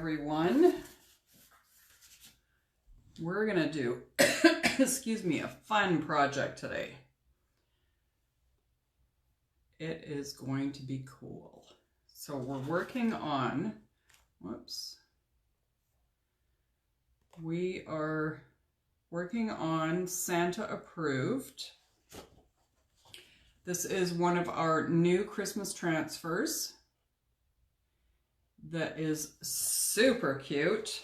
everyone. We're gonna do, excuse me, a fun project today. It is going to be cool. So we're working on, whoops. We are working on Santa Approved. This is one of our new Christmas transfers that is super cute.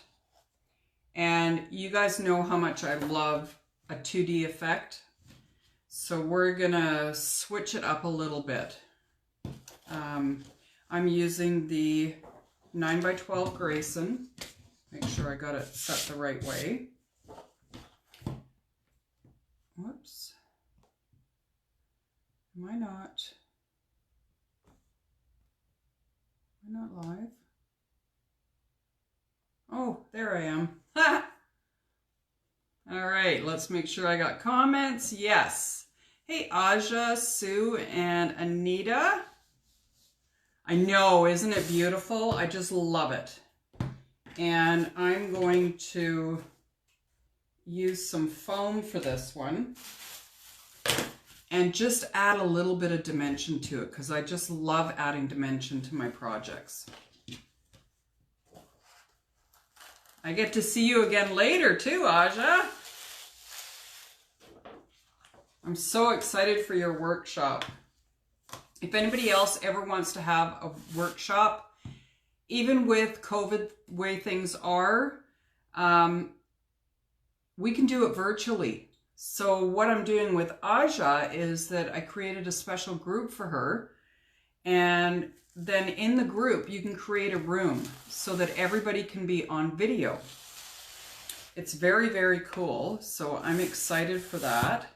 And you guys know how much I love a 2D effect. So we're gonna switch it up a little bit. I'm using the 9x12 Grayson. Make sure I got it set the right way. Whoops. Am I not live? Oh, there I am. All right, let's make sure I got comments. Yes. Hey, Aja, Sue, and Anita. I know, isn't it beautiful? I just love it. And I'm going to use some foam for this one and just add a little bit of dimension to it because I just love adding dimension to my projects. I get to see you again later too, Aja. I'm so excited for your workshop. If anybody else ever wants to have a workshop, even with COVID way things are, we can do it virtually. So what I'm doing with Aja is that I created a special group for her, and then in the group you can create a room so that everybody can be on video. It's very, very cool. So I'm excited for that.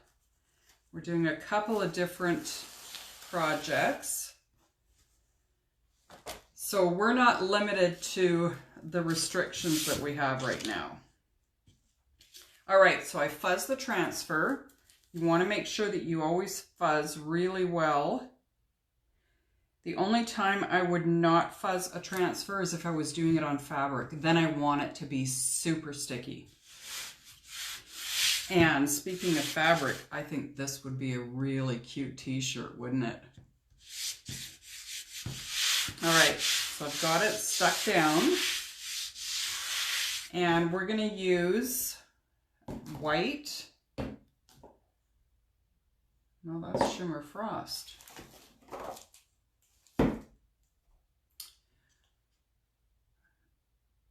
We're doing a couple of different projects. So we're not limited to the restrictions that we have right now. All right, so I fuzz the transfer. You want to make sure that you always fuzz really well. The only time I would not fuzz a transfer is if I was doing it on fabric. Then I want it to be super sticky. And speaking of fabric, I think this would be a really cute t-shirt, wouldn't it? All right, so I've got it stuck down. And we're going to use white. No, that's Shimmer Frost.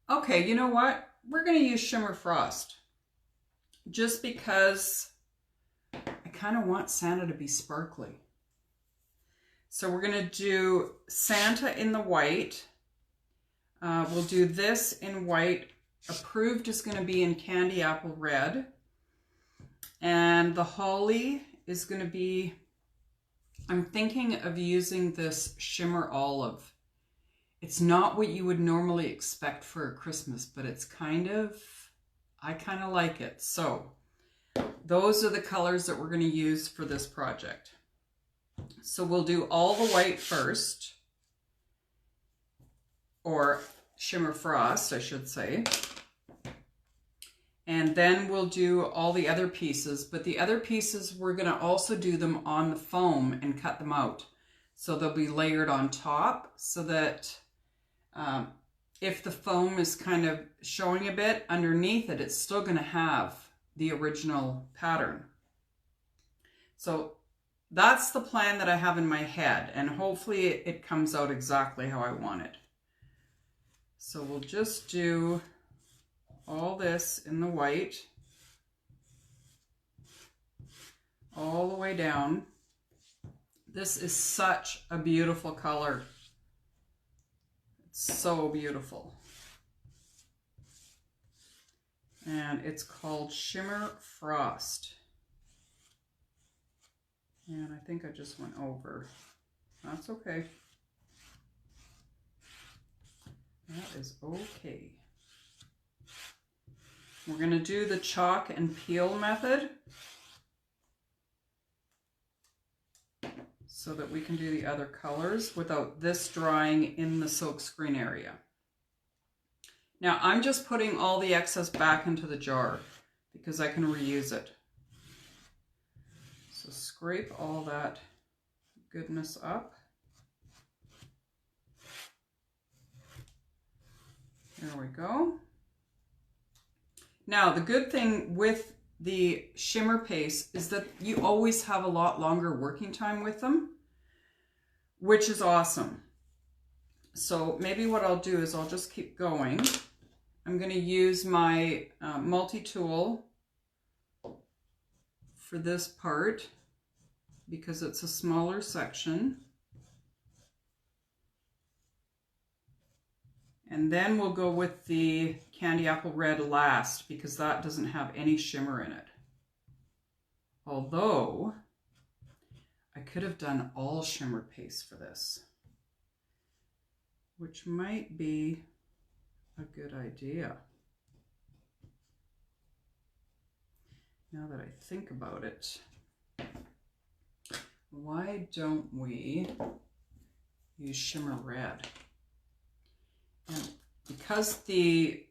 Okay, you know what? We're going to use Shimmer Frost just because I kind of want Santa to be sparkly. So we're going to do Santa in the white. We'll do this in white. Approved is going to be in Candy Apple Red. And the holly is going to be, I'm thinking of using this Shimmer Olive. It's not what you would normally expect for a Christmas, but it's kind of, I kind of like it. So those are the colors that we're going to use for this project. So we'll do all the white first, or Shimmer Frost, I should say. And then we'll do all the other pieces, but the other pieces, we're going to also do them on the foam and cut them out. So they'll be layered on top so that if the foam is kind of showing a bit underneath it, it's still going to have the original pattern. So that's the plan that I have in my head, and hopefully it comes out exactly how I want it. So we'll just do all this in the white, all the way down. This is such a beautiful color. It's so beautiful. And it's called Shimmer Frost. And I think I just went over. That's okay. That is okay. We're going to do the chalk and peel method so that we can do the other colors without this drying in the silk screen area. Now I'm just putting all the excess back into the jar because I can reuse it. So scrape all that goodness up. There we go. Now the good thing with the shimmer paste is that you always have a lot longer working time with them, which is awesome. So maybe what I'll do is I'll just keep going. I'm going to use my multi-tool for this part because it's a smaller section. And then we'll go with the Candy Apple Red last because that doesn't have any shimmer in it. Although, I could have done all shimmer paste for this, which might be a good idea. Now that I think about it, why don't we use shimmer red? And because the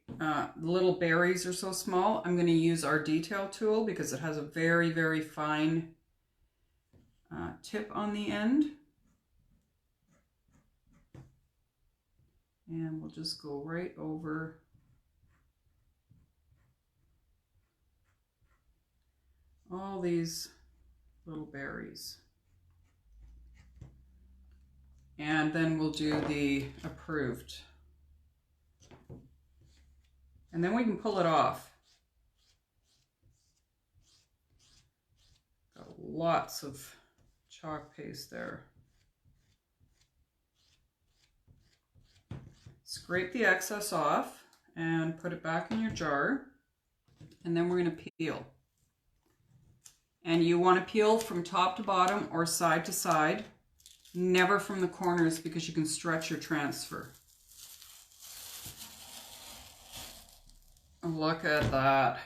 little berries are so small, I'm going to use our detail tool because it has a very, very fine tip on the end. And we'll just go right over all these little berries. And then we'll do the approved. And then we can pull it off. Got lots of chalk paste there. Scrape the excess off and put it back in your jar. And then we're going to peel. And you want to peel from top to bottom or side to side, never from the corners because you can stretch your transfer. Look at that.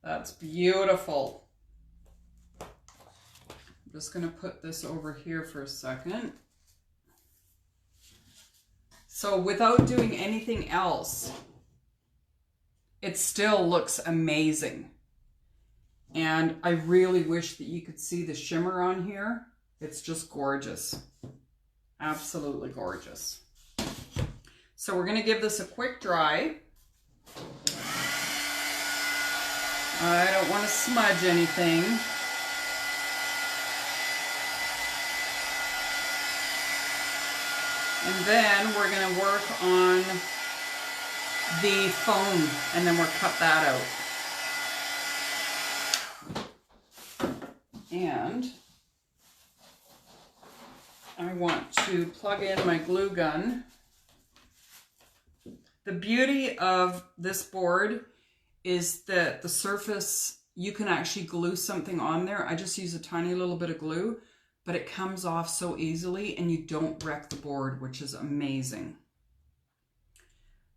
That's beautiful. I'm just going to put this over here for a second. So without doing anything else, it still looks amazing. And I really wish that you could see the shimmer on here. It's just gorgeous. Absolutely gorgeous. So we're going to give this a quick dry. I don't want to smudge anything. And then we're going to work on the foam and then we'll cut that out. And I want to plug in my glue gun. The beauty of this board is that the surface, you can actually glue something on there. I just use a tiny little bit of glue, but it comes off so easily and you don't wreck the board, which is amazing.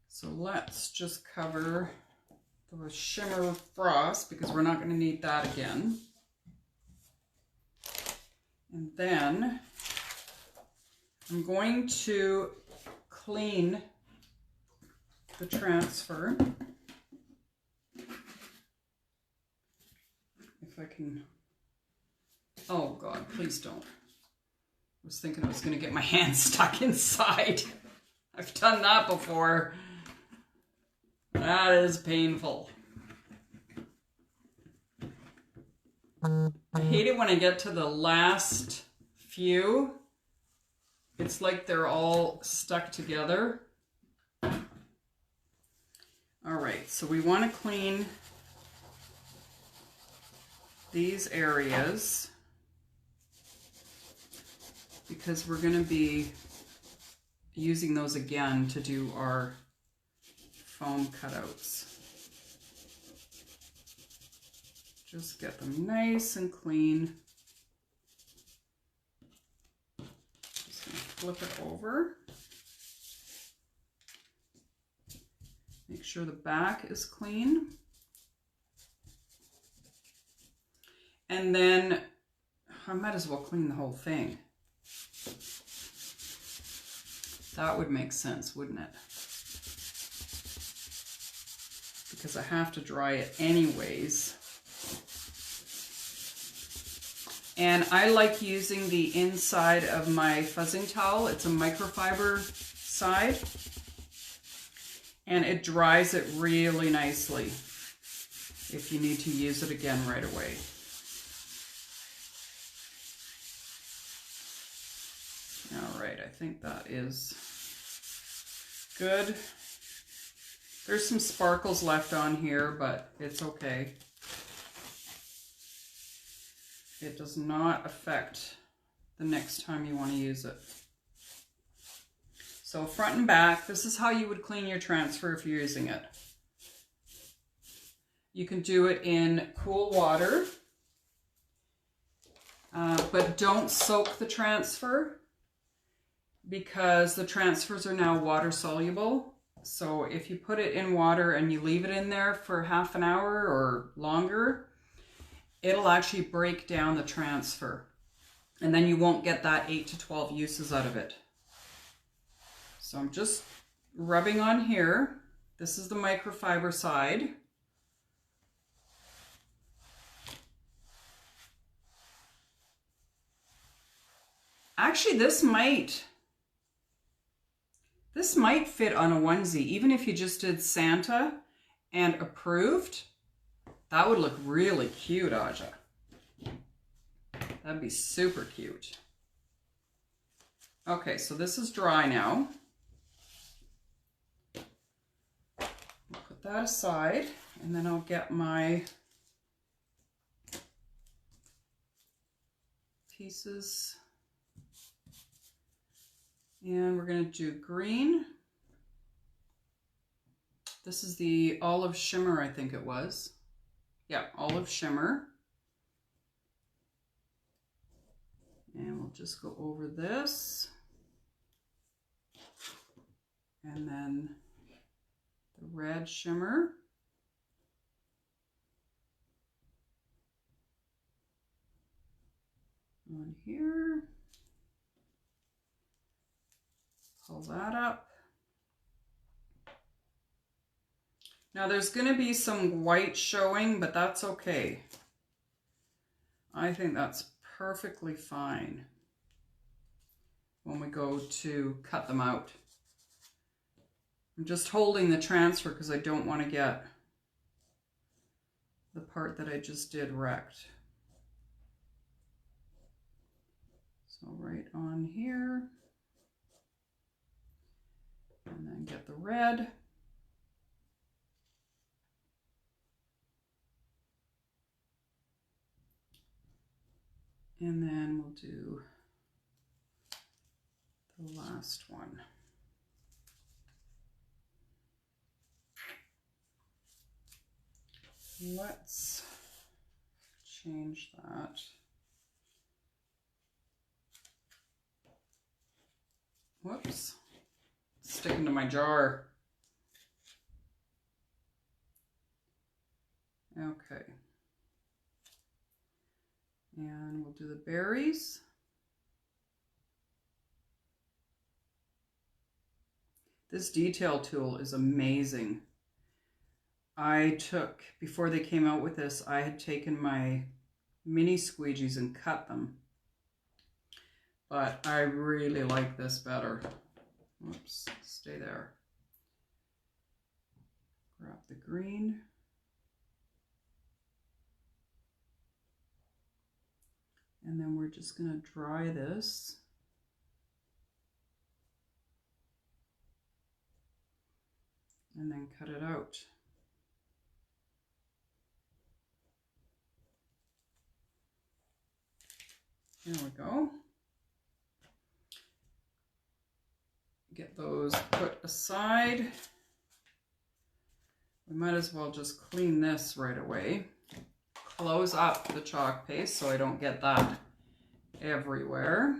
So let's just cover the shimmer frost because we're not going to need that again. And then I'm going to clean the transfer. If I can, oh God, please don't. I was thinking I was going to get my hand stuck inside. I've done that before. That is painful. I hate it when I get to the last few. It's like they're all stuck together. All right, so we want to clean these areas because we're going to be using those again to do our foam cutouts. Just get them nice and clean. Just going to flip it over. Make sure the back is clean. And then I might as well clean the whole thing. That would make sense, wouldn't it? Because I have to dry it anyways. And I like using the inside of my fuzzing towel. It's a microfiber side. And it dries it really nicely if you need to use it again right away. All right, I think that is good. There's some sparkles left on here, but it's okay. It does not affect the next time you want to use it. So front and back, this is how you would clean your transfer if you're using it. You can do it in cool water, but don't soak the transfer because the transfers are now water soluble. So if you put it in water and you leave it in there for half an hour or longer, it'll actually break down the transfer. And then you won't get that 8 to 12 uses out of it. So I'm just rubbing on here. This is the microfiber side. Actually, this might fit on a onesie, even if you just did Santa and approved. That would look really cute, Aja. That'd be super cute. Okay, so this is dry now. I'll put that aside, and then I'll get my pieces. And we're going to do green. This is the Olive Shimmer, I think it was. Yeah, Olive Shimmer. And we'll just go over this. And then the red shimmer. On here. Pull that up. Now there's going to be some white showing, but that's okay. I think that's perfectly fine when we go to cut them out. I'm just holding the transfer because I don't want to get the part that I just did wrecked. So right on here. And then get the red. And then we'll do the last one. Let's change that. Whoops. Sticking to my jar. Okay. And we'll do the berries. This detail tool is amazing. Before they came out with this, I had taken my mini squeegees and cut them. But I really like this better. Whoops, stay there. Grab the green. And then we're just going to dry this. And then cut it out. There we go. Get those put aside. We might as well just clean this right away. Close up the chalk paste so I don't get that everywhere.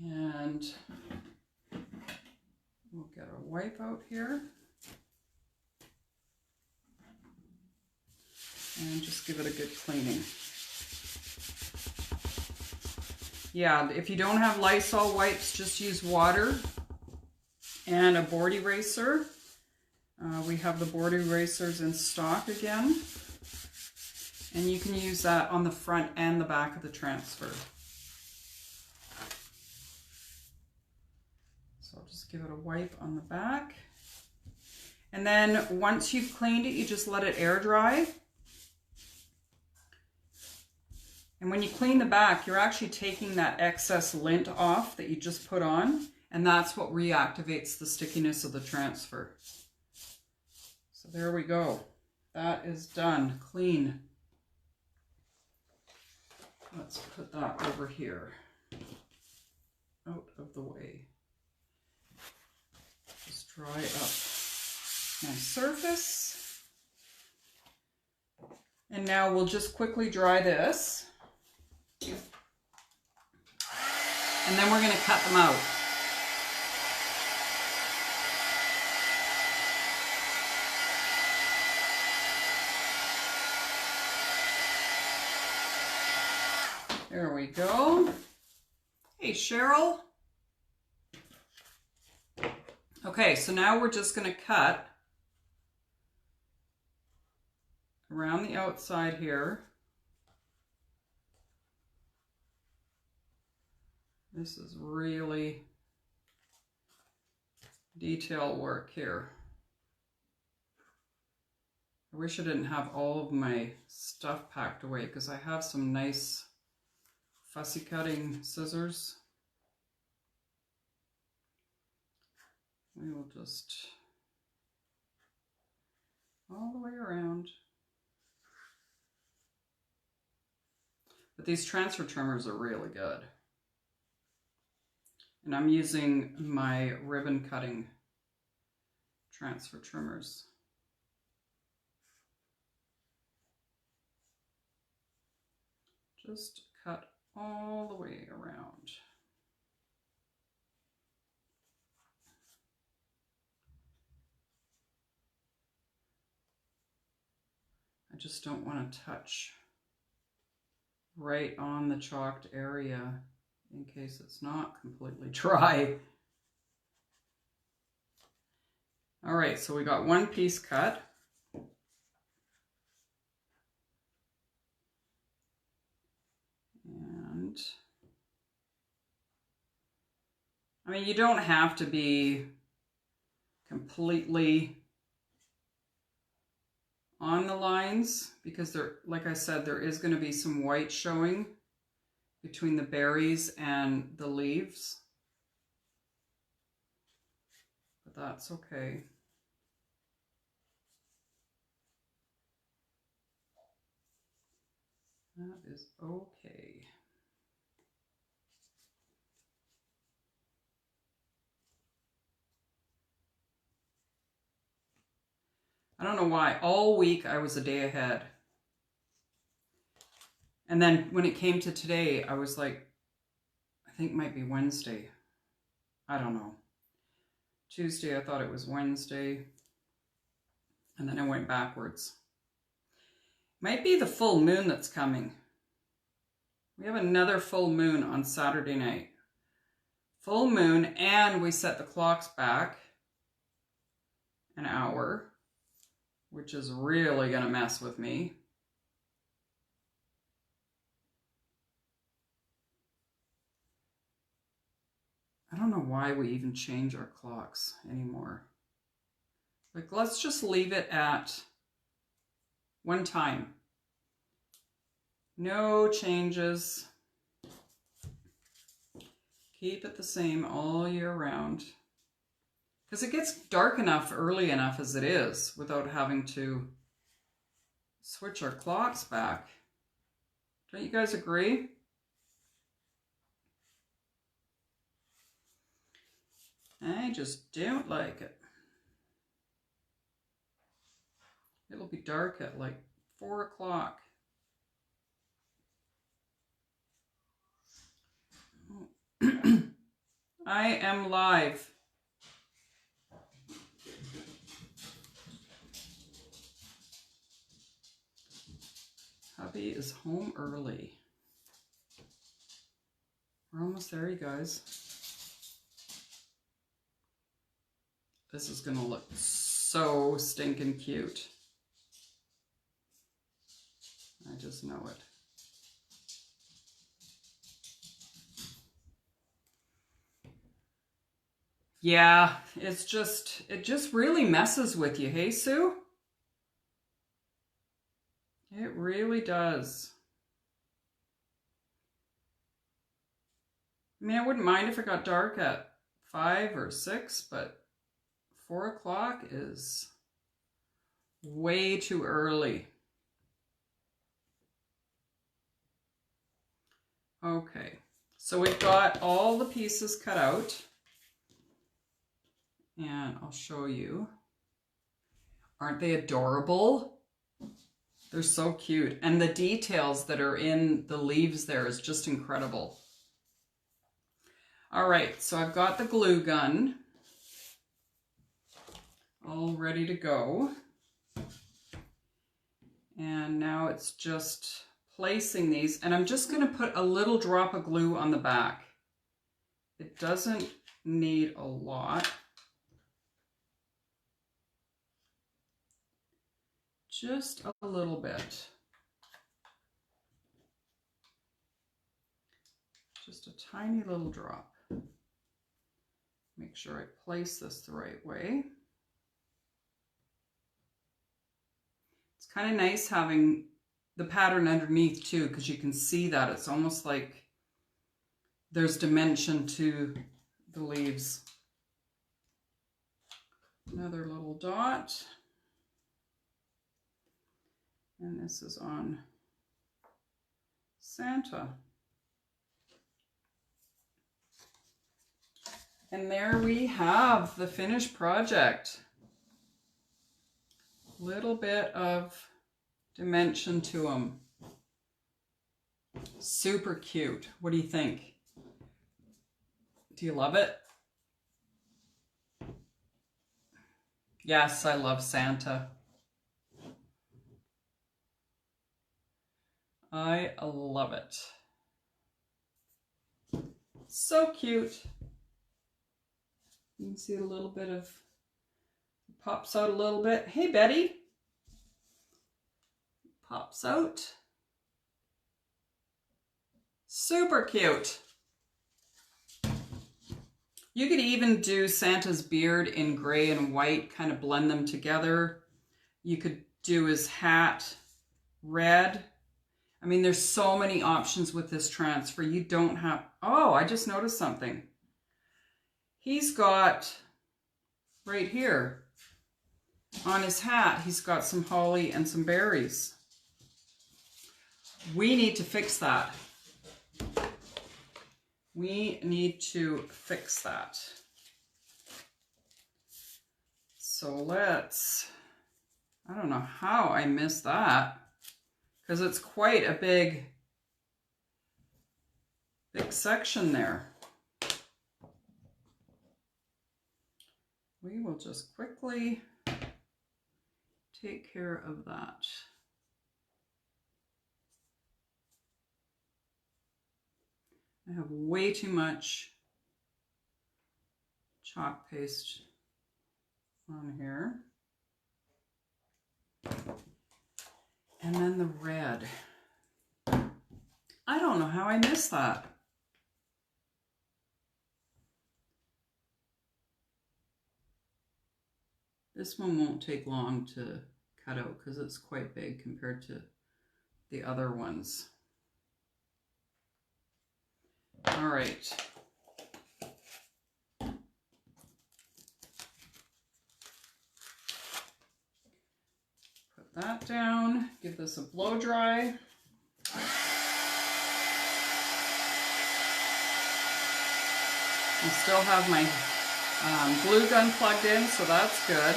And we'll get a wipe out here. And just give it a good cleaning. Yeah, if you don't have Lysol wipes, just use water and a board eraser. We have the board erasers in stock again. And you can use that on the front and the back of the transfer. So I'll just give it a wipe on the back. And then once you've cleaned it, you just let it air dry. And when you clean the back, you're actually taking that excess lint off that you just put on, and that's what reactivates the stickiness of the transfer. So there we go. That is done, clean. Let's put that over here, out of the way. Just dry up my surface. And now we'll just quickly dry this. And then we're going to cut them out. There we go. Hey, Cheryl. Okay, so now we're just going to cut around the outside here. This is really detail work here. I wish I didn't have all of my stuff packed away because I have some nice fussy cutting scissors. We will just all the way around. But these transfer trimmers are really good. And I'm using my ribbon cutting transfer trimmers. Just cut all the way around. I just don't want to touch right on the chalked area in case it's not completely dry. All right, so we got one piece cut. And I mean, you don't have to be completely on the lines because there, like I said, there is going to be some white showing between the berries and the leaves. But that's okay. That is okay. I don't know why. All week I was a day ahead. And then when it came to today, I was like, I think it might be Wednesday. I don't know. Tuesday, I thought it was Wednesday. And then I went backwards. Might be the full moon that's coming. We have another full moon on Saturday night. Full moon, and we set the clocks back an hour, which is really going to mess with me. I don't know why we even change our clocks anymore. Like, let's just leave it at one time. No changes. Keep it the same all year round. Because it gets dark enough early enough as it is without having to switch our clocks back. Don't you guys agree? I just don't like it. It'll be dark at like 4 o'clock. I am live. Hubby is home early. We're almost there, you guys. This is gonna look so stinking cute. I just know it. Yeah, it just really messes with you, hey, Sue? It really does. I mean, I wouldn't mind if it got dark at 5 or 6, but 4 o'clock is way too early. Okay, so we've got all the pieces cut out, and I'll show you. Aren't they adorable? They're so cute, and the details that are in the leaves there is just incredible. All right, so I've got the glue gun all ready to go, and now it's just placing these, and I'm just going to put a little drop of glue on the back. It doesn't need a lot. Just a little bit. Just a tiny little drop. Make sure I place this the right way. It's kind of nice having the pattern underneath too, because you can see that it's almost like there's dimension to the leaves. Another little dot. And this is on Santa. And there we have the finished project. Little bit of dimension to them. Super cute. What do you think? Do you love it? Yes, I love Santa. I love it. So cute. You can see a little bit of, pops out a little bit. Hey, Betty. Pops out. Super cute. You could even do Santa's beard in gray and white, kind of blend them together. You could do his hat red. I mean, there's so many options with this transfer. You don't have, oh, I just noticed something. He's got, right here, on his hat, he's got some holly and some berries. We need to fix that. We need to fix that. So let's, I don't know how I missed that, because it's quite a big section there. We will just quickly take care of that. I have way too much chalk paste on here. And then the red. I don't know how I missed that. This one won't take long to cut out because it's quite big compared to the other ones. All right. Put that down, give this a blow dry. I still have my glue gun plugged in, so that's good.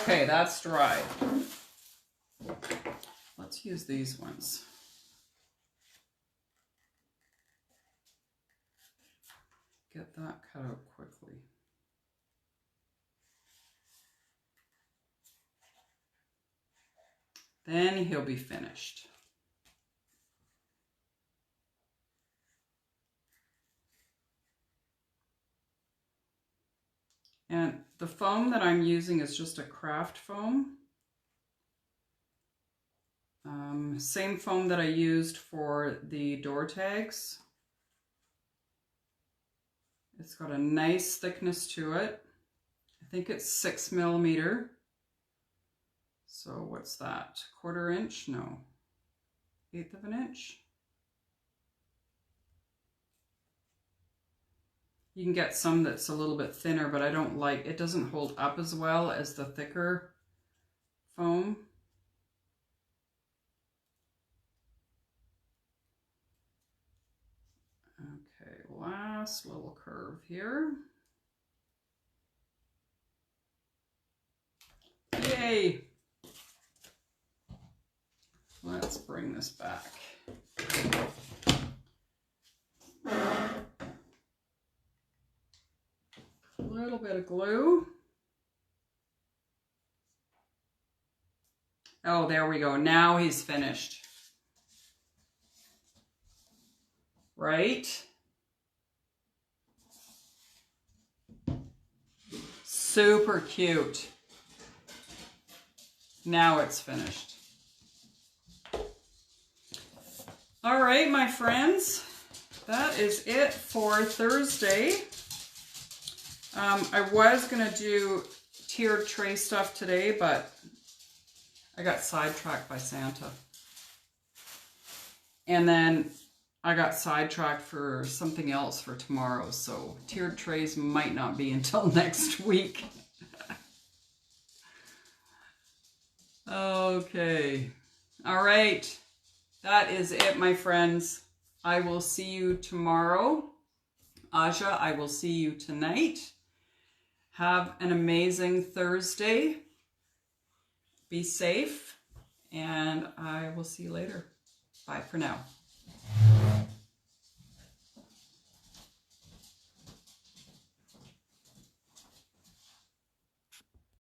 Okay, that's dry. Let's use these ones. Get that cut out quickly. Then he'll be finished. And the foam that I'm using is just a craft foam. Same foam that I used for the door tags. It's got a nice thickness to it. I think it's 6 millimeter. So what's that? 1/4 inch? No. 1/8 of an inch. You can get some that's a little bit thinner, but I don't like, it doesn't hold up as well as the thicker foam. Okay, last little curve here. Yay! Let's bring this back. A little bit of glue. Oh, there we go. Now he's finished. Right? Super cute. Now it's finished. All right, my friends, that is it for Thursday. I was gonna do tiered tray stuff today, but I got sidetracked by Santa. And then I got sidetracked for something else for tomorrow, so tiered trays might not be until next week. Okay. All right. That is it, my friends. I will see you tomorrow. Aja, I will see you tonight. Have an amazing Thursday. Be safe, and I will see you later. Bye for now.